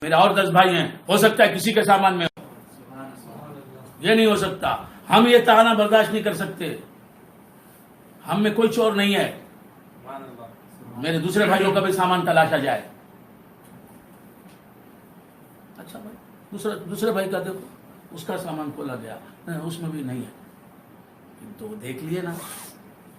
میرا اور 10 بھائی ہیں، ہو سکتا ہے کسی کے سامان میں ہو، یہ نہیں ہو سکتا. ہم یہ تانا برداشت نہیں کر سکتے. ہم میں کوئی چور نہیں ہے. میرے دوسرے بھائیوں کا بھی سامان تلاشا جائے. اچھا بھائی دوسرے بھائی کا دیکھو، اس کا سامان کھولا گیا، اس میں بھی نہیں ہے. تو دیکھ لیے نا،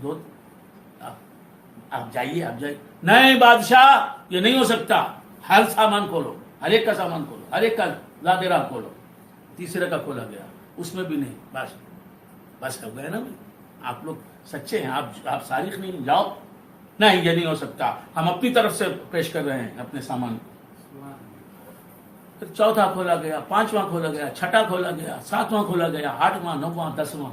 دو آپ جائیے. نہیں بادشاہ، یہ نہیں ہو سکتا. ہر سامان کھولو، ہر ایک کا سامان کھولو، ہر ایک کا زیادہ راہ کھولو. تیسرے کا کھولا گیا، اس میں بھی نہیں. بس ہو گیا نا بھائی. آپ لوگ سچے ہیں، آپ صارف نہیں. جاؤ. نہیں، یہ نہیں ہو سکتا، ہم اپنی طرف سے پیش کر رہے ہیں اپنے سامان. پھر چوتھا کھولا گیا، پانچواں کھولا گیا، چھٹا کھولا گیا، ساتواں کھولا گیا، آٹھواں، نواں، 10واں.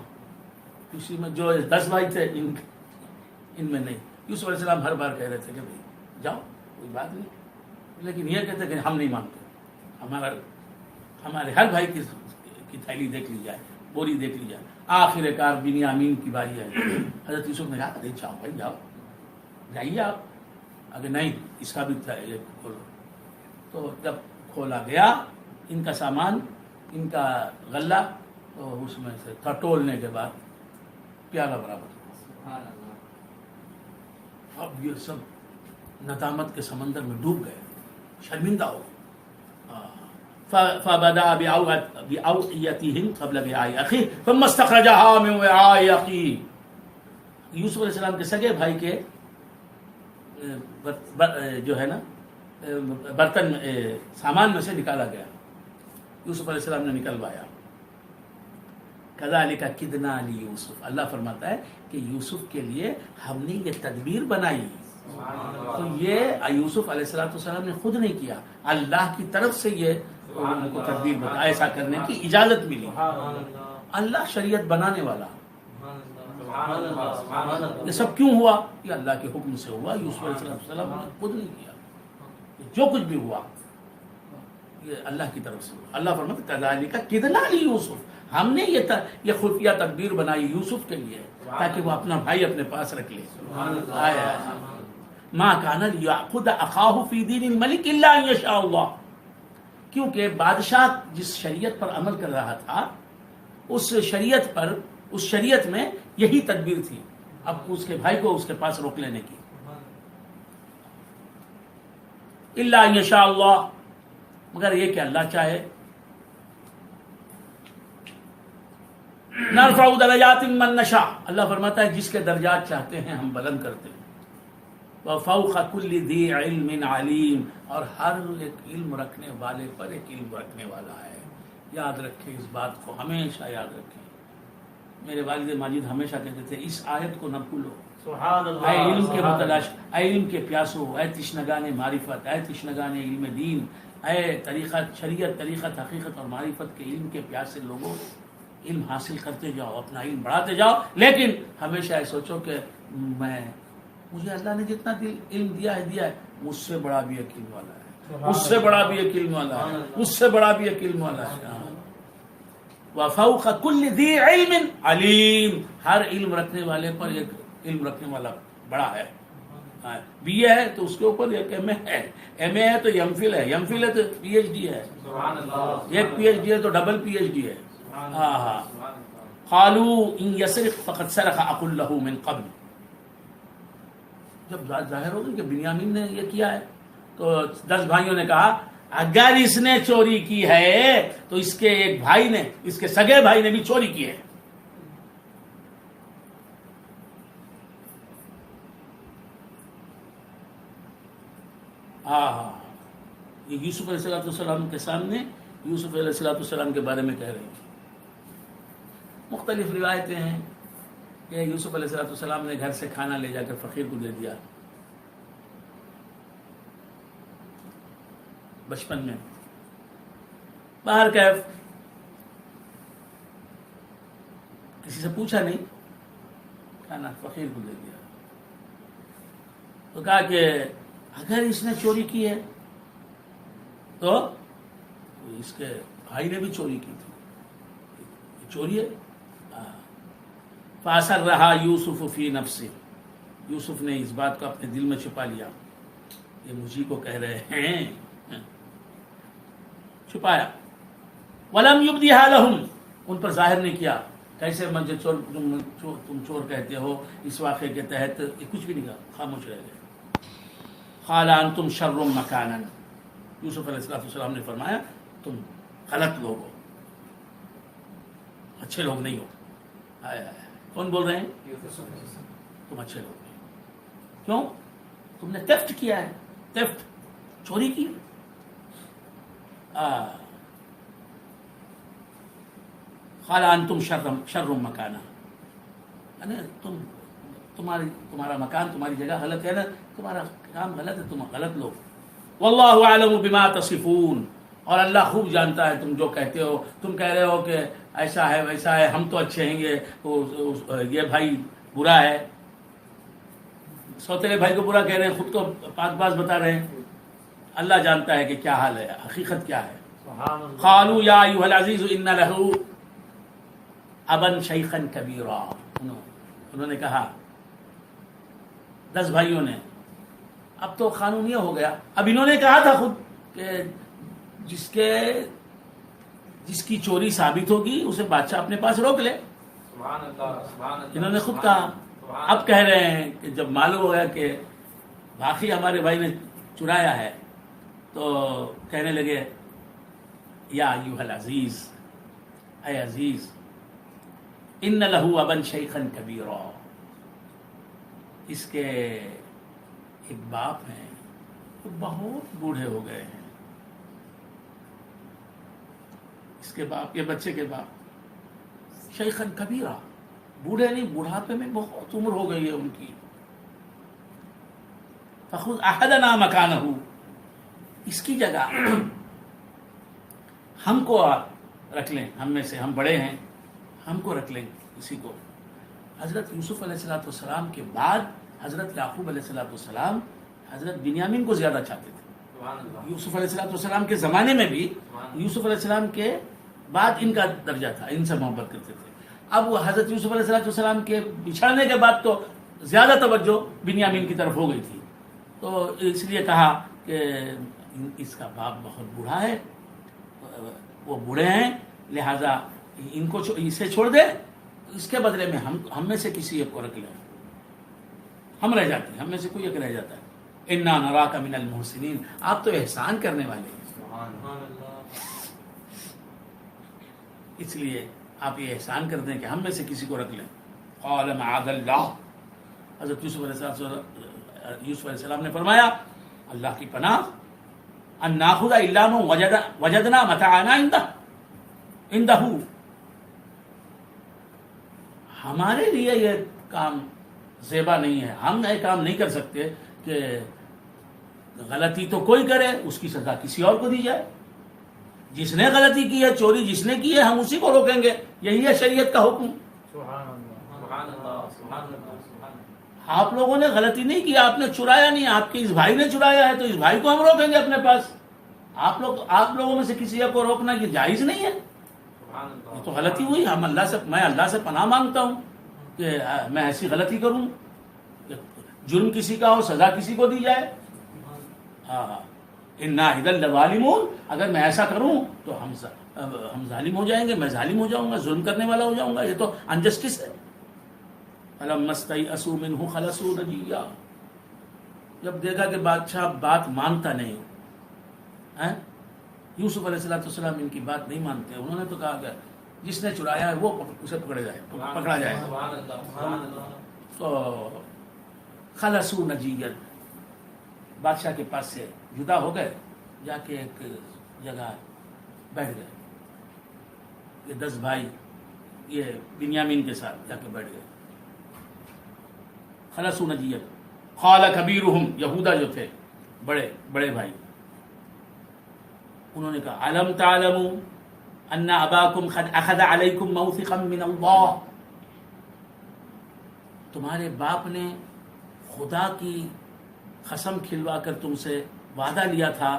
کسی میں جو 10 بھائی تھے ان میں نہیں. یوسف علیہ السلام ہر بار کہہ رہے تھے کہ بھائی جاؤ، کوئی بات نہیں. لیکن یہ کہتے کہ ہم نہیں مانتے. ہمارے ہر بھائی کی تھیلی دیکھ لی جائے، بوری دیکھ لی جائے. آخر کار بنیامین کی باری ہے. حضرت یوسف نے کہا جاؤ بھائی جاؤ، جائیے آپ. اگر نہیں، اس کا بھی کھولو. تو جب کھولا گیا ان کا سامان، ان کا غلہ، تو اس میں سے ٹٹولنے کے بعد پیالہ برابر. اب یہ سب ندامت کے سمندر میں ڈوب گئے، شرمندہ ہو. فبدأ بأوعيتهم قبل وعاء أخيه ثم استخرجها من وعاء أخيه. یوسف علیہ السلام کے سگے بھائی کے جو ہے نا برتن سامان میں سے نکالا گیا. یوسف علیہ السلام نے نکلوایا. كذلك كدنا ليوسف. اللہ فرماتا ہے کہ یوسف کے لیے ہم نے یہ تدبیر بنائی. تو یہ یوسف علیہ السلام نے خود نہیں کیا، اللہ کی طرف سے یہ ان کو تدبیر بتا، ایسا کرنے کی اجازت ملی. اللہ شریعت بنانے والا. یہ سب کیوں ہوا؟ یہ اللہ کے حکم سے ہوا. یوسف علیہ السلام نے خود نہیں کیا. جو کچھ بھی ہوا یہ اللہ کی طرف سے ہوا. اللہ فرماتا ہے کذالک کدنا لیوسف. ہم نے یہ خفیہ تدبیر بنائی یوسف کے لیے تاکہ وہ اپنا بھائی اپنے پاس رکھ لے. ما کان لیأخذ اخاہ فی دین الملک الا ان یشاء اللہ. کیونکہ بادشاہ جس شریعت پر عمل کر رہا تھا، اس شریعت میں یہی تدبیر تھی، اب اس کے بھائی کو اس کے پاس روک لینے کی. الا ان یشاء اللہ، مگر یہ کہ اللہ چاہے. نرفع درجات من نشاء. اللہ فرماتا ہے جس کے درجات چاہتے ہیں ہم بلند کرتے ہیں. وفوق كل ذی علم علیم. اور ہر ایک علم رکھنے والے پر ایک علم رکھنے والا ہے. یاد رکھیں اس بات کو، ہمیشہ یاد رکھیں. میرے والد ماجد ہمیشہ کہتے تھے اس آیت کو نہ بھولو. سبحان اللہ. اے علم کے متلاش، اے علم کے پیاسو، اے تشنگان معرفت، اے تشنگان علم دین، اے طریقت شریعت، طریقت حقیقت اور معرفت کے علم کے پیاسے لوگوں، علم حاصل کرتے جاؤ، اپنا علم بڑھاتے جاؤ. لیکن ہمیشہ یہ سوچو کہ مجھے اللہ نے جتنا علم دیا ہے مجھ سے بڑا بھی ایک علم والا ہے، مجھ سے بڑا بھی ایک علم والا ہے، مجھ سے بڑا بھی ایک علم والا ہے. وفوق كل ذی علم علیم. ہر علم رکھنے والے پر ایک علم رکھنے والا بڑا ہے. بی اے ہے تو اس کے اوپر ایک ایم اے ہے، ایم اے ہے تو ایم فل ہے، ایم فل ہے تو پی ایچ ڈی ہے، ایک پی ایچ ڈی ہے تو ڈبل پی ایچ ڈی ہے. قالوا ان يسرق فقد سرق اخ له من قبل. جب ظاہر ہو گئی کہ بنیامین نے یہ کیا ہے تو 10 بھائیوں نے کہا اگر اس نے چوری کی ہے تو اس کے ایک بھائی نے، اس کے سگے بھائی نے بھی چوری کی ہے. یہ یوسف علیہ السلام کے سامنے یوسف علیہ السلام کے بارے میں کہہ رہے ہیں. مختلف روایتیں ہیں کہ یوسف علیہ السلام نے گھر سے کھانا لے جا کر فقیر کو دے دیا بچپن میں. باہر کیف کسی سے پوچھا نہیں، کھانا فقیر کو دے دیا. تو کہا کہ اگر اس نے چوری کی ہے تو اس کے بھائی نے بھی چوری کی تھی، چوری ہے. فَأَسَرَّهَا يُوسُفُ فِي نَفْسِهِ. یوسف نے اس بات کو اپنے دل میں چھپا لیا، یہ مجھے کو کہہ رہے ہیں. چھپایا. ولم یبدیہا لہم، ان پر ظاہر نہیں کیا. کیسے مجھے چور تم چور کہتے ہو؟ اس واقعے کے تحت یہ کچھ بھی نہیں کہا، خاموش رہ گئے. قال انتم شر مکانا، یوسف علیہ السلام نے فرمایا تم غلط لوگ ہو، اچھے لوگ نہیں ہو. کون بول رہے ہیں؟ تم اچھے لوگ نہیں. کیوں؟ تم نے تیفٹ کیا ہے، تیفٹ، چوری کی. قال انتم شر مکانا، تمہارا مکان، تمہاری جگہ غلط ہے نا، تمہارا کام غلط ہے، تم غلط لوگ. واللہ اعلم بما تصفون، اور اللہ خوب جانتا ہے تم جو کہتے ہو. تم کہہ رہے ہو کہ ایسا ہے ویسا ہے، ہم تو اچھے ہیں، یہ بھائی برا ہے. سوتےلے بھائی کو برا کہہ رہے ہیں، خود کو پاک باز بتا رہے ہیں. اللہ جانتا ہے کہ کیا حال ہے، حقیقت کیا ہے. قالوا یا ایھا العزیز ان لہ ابا شیخا کبیرا، انہوں نے کہا 10 بھائیوں نے، اب تو قانونی ہو گیا. اب انہوں نے کہا تھا خود کہ جس کی چوری ثابت ہوگی اسے بادشاہ اپنے پاس روک لے. انہوں نے خود کہا. اب کہہ رہے ہیں کہ جب معلوم ہو گیا کہ باقی ہمارے بھائی نے چرایا ہے تو کہنے لگے یا ایھا العزیز، اے عزیز، ان لہ ابا شیخا کبیرا، اس کے ایک باپ ہیں وہ بہت بوڑھے ہو گئے ہیں. اس کے باپ، یہ بچے کے باپ، شیخا کبیرا، بوڑھے نہیں، بڑھاپے میں بہت عمر ہو گئی ہے ان کی. فخذ احدنا مکانہ، اس کی جگہ ہم کو رکھ لیں، ہم میں سے ہم بڑے ہیں، ہم کو رکھ لیں کسی کو. حضرت یوسف علیہ السلام کے بعد حضرت یعقوب علیہ السلام حضرت بنیامین کو زیادہ چاہتے تھے. یوسف علیہ السلام کے زمانے میں بھی یوسف علیہ السلام کے بعد ان کا درجہ تھا، ان سے محبت کرتے تھے. اب وہ حضرت یوسف علیہ السلام کے بچھڑنے کے بعد تو زیادہ توجہ بنیامین کی طرف ہو گئی تھی. تو اس لیے کہا کہ اس کا باپ بہت بوڑھا ہے، وہ بوڑھے ہیں، لہذا ان کو اسے چھوڑ دے، اس کے بدلے میں ہم میں سے کسی ایک کو رکھ لیں. ہم رہ جاتے ہیں، ہم میں سے کوئی ایک رہ جاتا ہے. انا نراک من المحسنین، آپ تو احسان کرنے والے ہیں، اس لیے آپ یہ احسان کر دیں کہ ہم میں سے کسی کو رکھ لیں. قال معاذ اللہ، حضرت یوسف علیہ السلام نے فرمایا اللہ کی پناہ، ان ناخذ الا ما وجدنا متاعنا عنده، ہمارے لیے یہ کام زیبا نہیں ہے. ہم یہ کام نہیں کر سکتے کہ غلطی تو کوئی کرے، اس کی سزا کسی اور کو دی جائے. جس نے غلطی کی ہے، چوری جس نے کی ہے، ہم اسی کو روکیں گے. یہی ہے شریعت کا حکم. آپ لوگوں نے غلطی نہیں کی، آپ نے چرایا نہیں، آپ کے اس بھائی نے چرایا ہے تو اس بھائی کو ہم روکیں گے اپنے پاس. آپ لوگوں میں سے کسی ایک کو روکنا یہ جائز نہیں ہے، یہ تو غلطی ہوئی. میں اللہ سے پناہ مانگتا ہوں کہ میں ایسی غلطی کروں کہ جرم کسی کا ہو، سزا کسی کو دی جائے. انا اذا لظالمون، اگر میں ایسا کروں تو ہم ظالم ہو جائیں گے، میں ظالم ہو جاؤں گا، ظلم کرنے والا ہو جاؤں گا. یہ تو انجسٹس ہے. فلما استيئسوا منه خلصوا نجيا، جب دیکھا کہ بادشاہ بات مانتا نہیں ہے، یوسف علیہ السلام ان کی بات نہیں مانتے. انہوں نے تو کہا کہ جس نے چرایا ہے وہ اسے پکڑا جائے. تو خلصوا نجيا، بادشاہ کے پاس سے جدا ہو گئے، جا کے ایک جگہ بیٹھ گئے. یہ 10 بھائی یہ بنیامین کے ساتھ جا کے بیٹھ گئے. خلصوا نجيا قال كبيرهم، یہودا جو تھے بڑے بھائی، انہوں نے کہا الم تعلموا ان اباكم قد اخذ عليكم موثقا من الله، تمہارے باپ نے خدا کی قسم کھلوا کر تم سے وعدہ لیا تھا،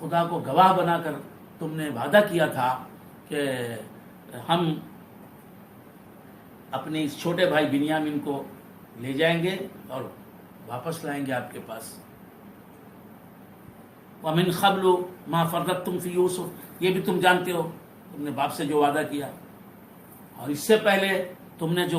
خدا کو گواہ بنا کر تم نے وعدہ کیا تھا کہ ہم اپنے اس چھوٹے بھائی بنیامین کو لے جائیں گے اور واپس لائیں گے آپ کے پاس. ومن قبل ما فرطتم فی یوسف، یہ بھی تم جانتے ہو تم نے باپ سے جو وعدہ کیا، اور اس سے پہلے تم نے جو